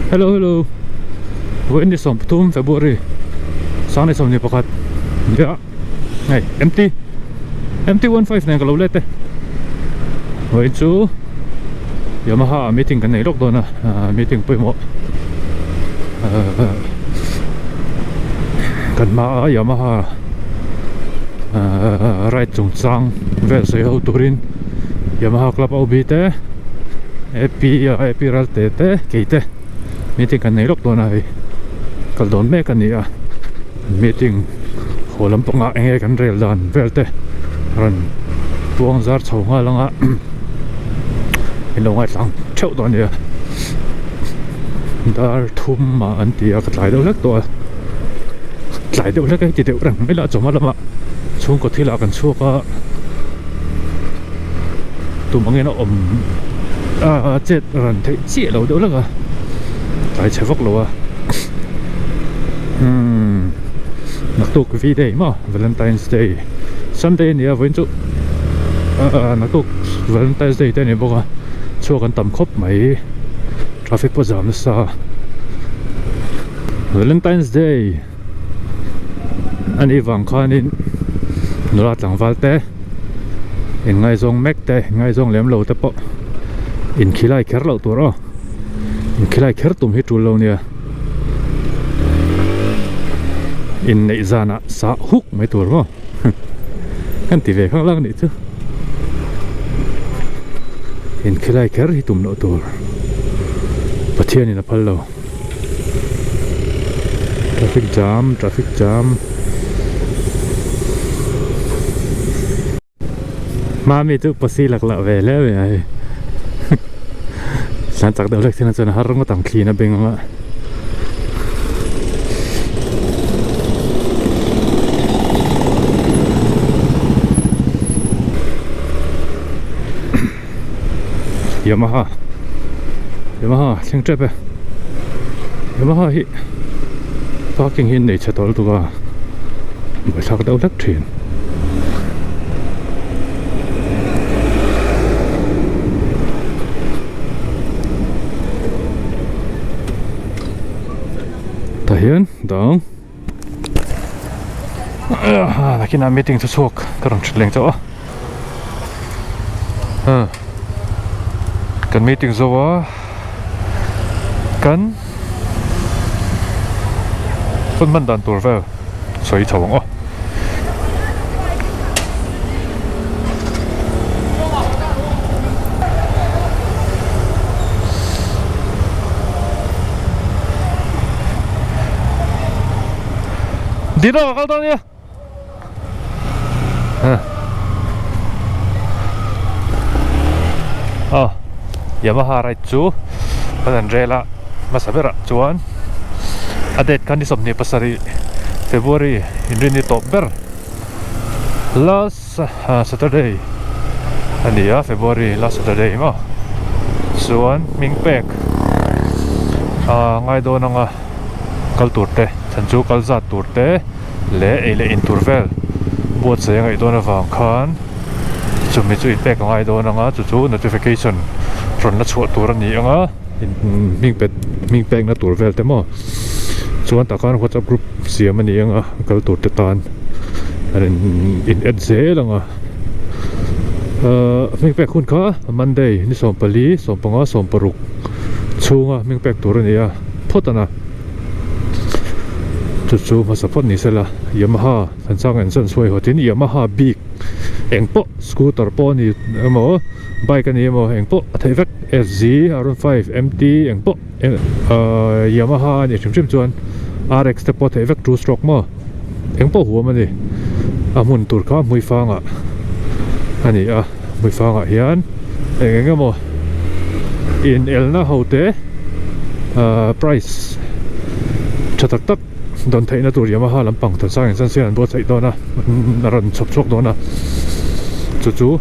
Hello, hello. When is some Tum February? Sana some ni pakat. Yeah. Hey, empty. Empty 15 na kalau lete. Wait so. Yamaha meeting kan nilok do na meeting po mo. Kan ma Yamaha right chung sang vel se ho turin Yamaha club obite epi ralte te keite meeting kan nilok do na kal don me kan nia meeting holam panga enge kan rel dan velte ran tuang zar chonga langa long ai sang cheu don nia dar thum ma an tia ka tlai do lek to tlai do lek ti deu rang mai la choma lama chung ko thila kan chuka tu mangena om chết ran thei chi lo do lek a tlai chevok lo a nak tuk V-Day ma Valentine's Day Sunday nia với chú nak tuk Valentine's Day te ni boka chua kan tam khop mai traffic po jam na sa Valentine's Day ani wang khanin nulat lang valte in ngai zong mek te ngai zong lem lo te po in khilai kher lo tur ro in khilai kher tum hi tul lo nia in nei zana sa huk mai tur mo kan ti ve khang lang ni chu in khilai kher hi tum no tur pathian in a phal lo traffic jam mami tu pasi lak la ve le ve ai san tak do lek thina chana har ngo tam khina benga Yamaha 생trepe Yamaha hi parking hin nei chatol tuga bai thak dau lek thin ta hian dang nakina meeting chu chok karang thleng chaw kan meeting zowa kan phân man dan tur vel soi chawang o dino kal dan ya Yamaha right chu padan rela masabera chuan adet kan ni somni pasari February in top ber last Saturday ania February last Saturday ma chuan mingpek ngai do nanga kal turte chanchu kal zat turte le ele in turvel bot se ngai do na wang khan chumi chu pek ngai do nanga chu notification ron la chhuat tur ani anga in mingpek na tur vel te mo chuan takan WhatsApp group siam ani anga kal tur te tan in adzelanga mingpek khun kha Monday ni sompali sompanga somparuk chunga mingpek tur ani a photana chu ma support ni sela Yamaha sansang an san soi hotin Yamaha big engpo scooter po ni mo bike ani mo engpo athevek FZ R5 MT engpo Yamaha ni chim chuan RX te po thevek 2 stroke mo engpo huam ani amun tur kha mui fanga ani a mui fanga hian enga mo in elna hote price chatak tak don theina tur Yamaha lampang tan sang san sian bo chai dona ran chop chok dona chu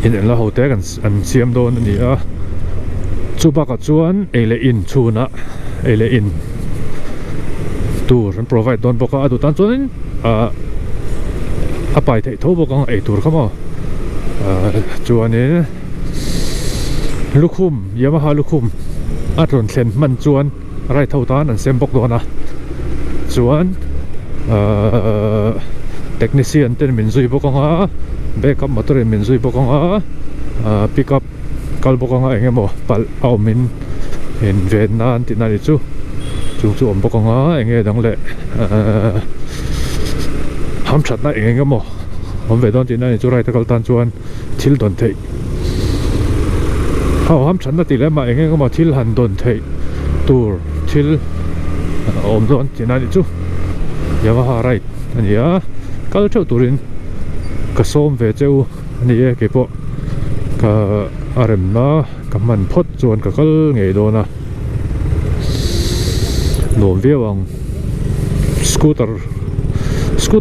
in la hote kan an siam don ni a chu ba ka chuan ele in chuna ele in tur an provide don boka adu tan chuan a pai thei tho bokang ei tur khama chuan in lukhum Yamaha lukhum อัดรอนเซนมันจวนอะไรเท่าตานอันเซมบอกตัวนะจวนเทคนิคเต็นมินซุยบอกงาเบคอัพมอเตอร์มินซุยบอกงาปิกอัพกัลบอกงาเองมั้งปัลเอามินเห็นเวียดนามที่นั่นจู่จู่อมบอกงาเองดังเลยห้ามชัดนะเองมั้งผมเวดอนที่นั่นจู่ไรตะกัลตันจวนทิลดอนเทเขาห้ามชัดนะตีแล้วมาเองก็มาทิลฮันดอนเทตูร์ทิลอมดอนที่นั่นจู่ยามาฮาไรอันนี้กัลเจ้าตูรินกระส้มเวเจ้าอันนี้เก็บปะก็อารมณ์นะกับมันพดจวนกับก็ไงโดนะหนุ่มเวียวังสกูตเต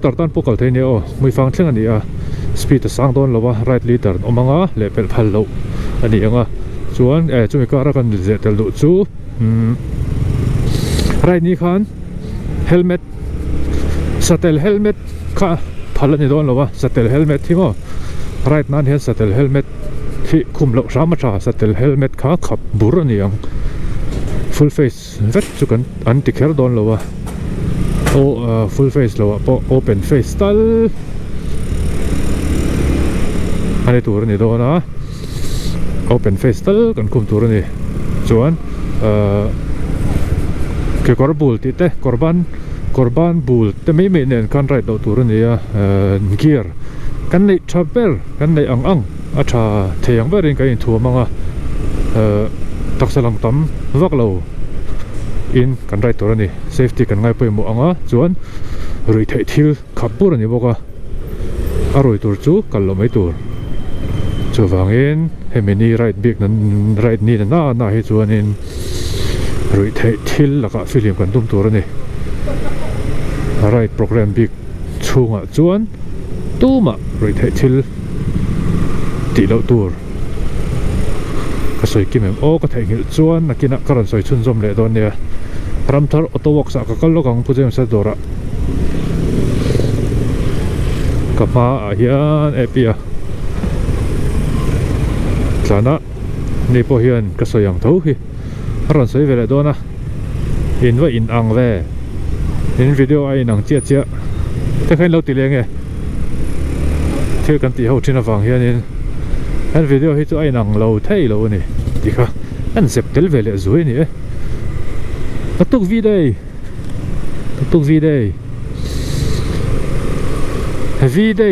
อร์ตันพวกเขาเทนี่ไม่ฟังเช่นอันนี้สปีดสั่งโดนหรือว่าไรด์ลีดเดอร์ออกมาเลเวลพันโลอันนี้ยังจวนจุดก็รักกันเจตลุจูไรด์นี้คันเฮลเมตสเตลเฮลเมตค่ะพันนี่โดนหรือว่าสเตลเฮลเมตที่มั้งไรด์นั้นเห็นสเตลเฮลเมตที่คุมเหล่าสามัญชาสเตลเฮลเมตขาขับบุรุษนี่ยัง full face เวทจุกันอันที่เคอร์โดนหรือว่าโอ้ full face หรือว่าพอ open face ตัลอันนี้ตัวนี้โดนนะ open face ตัลกันคุมตัวนี้ส่วนเกี่ยวกับบูลที่เตะกอร์บันบูลแต่ไม่เน้นการไรตัวนี้เกียร์กันในชาเบลกันในอังอาชาเทียงเบริงกันทัวมังตักสลังตั้มวักเราอินกันไรตัวนี้เซฟตี้กันง่ายไปหมดจวนรีเททิลขับปุ่นนี่บอกว่าอร่อยตัวจูกันเราไม่ตัวจูฟังเองเฮมินีไรด์บิ๊กนั้นไรด์นี่น่าให้จวนเองรีเททิลแล้วก็ฟิลิมกันตุ้มตัวนี้ไรด์โปรแกรมบิ๊กช่วงจวนตู้มารีเททิลตีเหล่าตัวก็สวยกินแบบโอ้ก็แทงหิวจวนนักกินนักการสวยชุนจมเลยตอนเนี้ยรำทาร์ออโต้วอล์กสักก็ลูกของผู้เจ้าเสด็จระกับมาเฮียนเอปีอะสานะนี่พอเฮียนก็สวยอย่างทูฮีรันสวยเวลาโดนนะอินว่าอินอังเว่อินวิดีโอไอ้หนังเจี๊ยแต่ใครเราตีเลี้ยงไงเที่ยวกันตีเขาที่น่าฟังเฮียนี่อันวิดีโอที่ตัวไอ้หนังเราเท่เราเนี่ยดีค่ะอันเสพเทลเวลสวยนี่ตุกวีเดย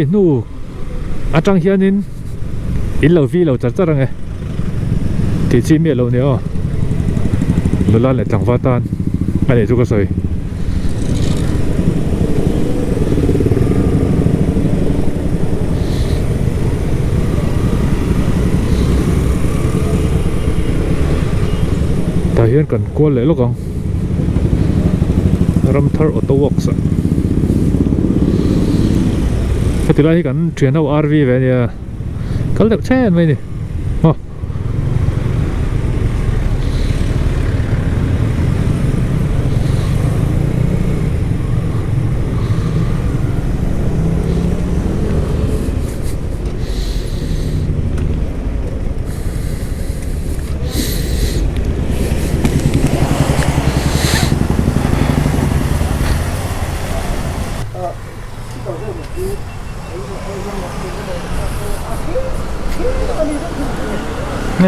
์นู่อาจารย์เฮียนินอินเราวีเราจัดจ้าไงที่จีเมียเราเนี่ยนู่นละเลยจังหวัดตันอันนี้ทุกคนสวยแต่เห็นกันกวนเลยลูกของรำทาร์ออโต้วอล์กส์ก็ที่ไรกันเทรนเอาอาร์วีเวเนี่ยก็เล็กแช่ไหมนี่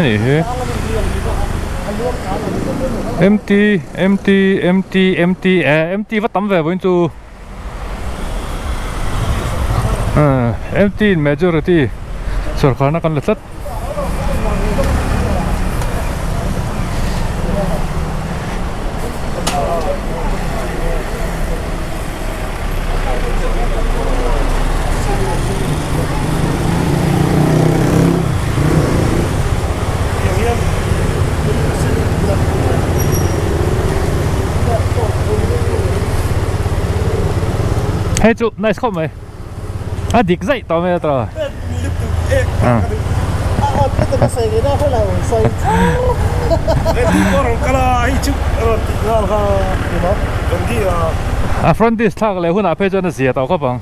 นี่เหรอ empty what tắm về với chú empty majority sở khá nó còn là rất hey chú nice không mày địch dậy tao mày tao front this thang lại hôm nào phải cho nó xỉa tao có bằng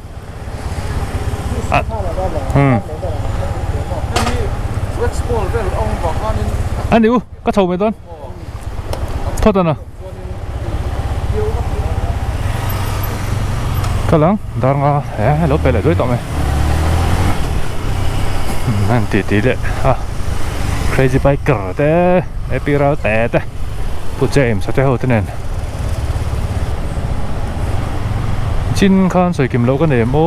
anh yêu có thầu mày luôn พอตนะก็หลังดาร์งอ่ะลบไปเลยด้วยต่อไหมนั่นตีเลยอ่ะ crazy biker แต่ไอปีเราแต่ผู้เจมส์จะเอาที่นั่นจินคันสวยกิมโลกันเนี่ยโม่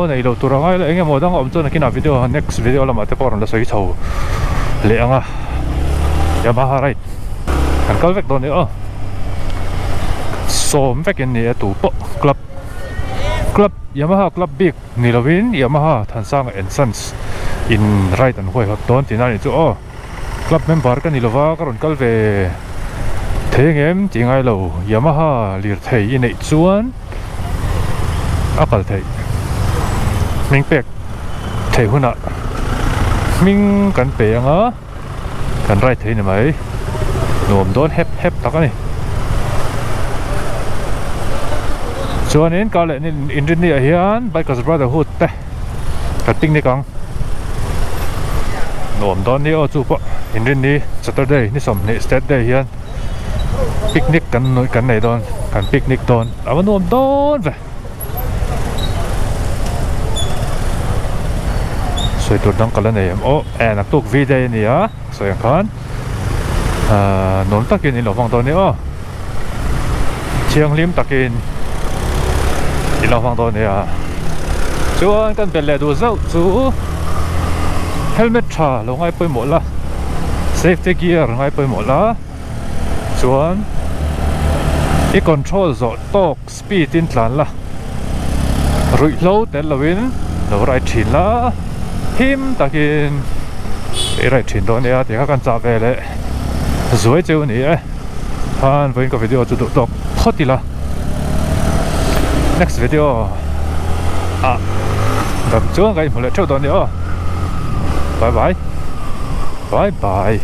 ในโลตัวเราไงเลยเงี้ยโม่ต้องเอาตัวนักกินวิดีโอ next วิดีโอเรามาเตะปอนเราสวยเท่าเลี้ยงอ่ะยามาฮาไรกันก็เวกตัวนี้อ่ะส้มเวกนี่ตัวปะคลับยามาฮ่าคลับบิ๊กนี่เราวินยามาฮ่าทันสร้างเอ็นซันส์อินไรตันห้วยครับตอนที่นั่นนี่จู่คลับเมมเบอร์กันนี่เราว่าก็รุนกัลเวเทียงเอ็มจริงไงเรายามาฮ่าเลียร์ไทยอินไอส่วนอักลไทยมิงเป็กไทยหุ่นอ่ะมิงกันเปียงอ่ะกันไรไทยนี่ไหมหนุ่มโดนเฮ็บตักนี่ส่วนนี้ก็เลยนี่อินเดียนี่เฮียนไปกับสปาร์ตฮูดแต่กัดติ้งนี่กังหนุ่มโดนนี่จูบอินเดียนี่สตาร์เดย์นี่สมนี่สตาร์เดย์เฮียนปิกนิกกันไหนโดนกันปิกนิกโดนเอาหนุ่มโดนไปสวยตัวดังกันแล้วเนี่ยโอ้แอนนักตุกวีเดย์นี่อ่ะสวยขันหนุ่มตะกินนี่หลงฟังตัวนี้อ่ะเชียงริมตะกินที่เราฟังตัวนี้อ่ะส่วนกันเป็นแหล่ดูเจ้าจู่เฮลเมตชาลงให้ไปหมดละเซฟตี้เกียร์ลงให้ไปหมดละส่วนอีคอนโทรลจะตกสปีดอินทลันละรุ่ยโลแต่ละวินเราไรชินละหิมตะกินไรชินตัวนี้ที่เขากันจับไปเลยสวยเจ้านี่ท่านเป็นกับวิดีโอจุดตกพอดีละnext video đập xuống cái một lượt trâu toàn nữa bye bye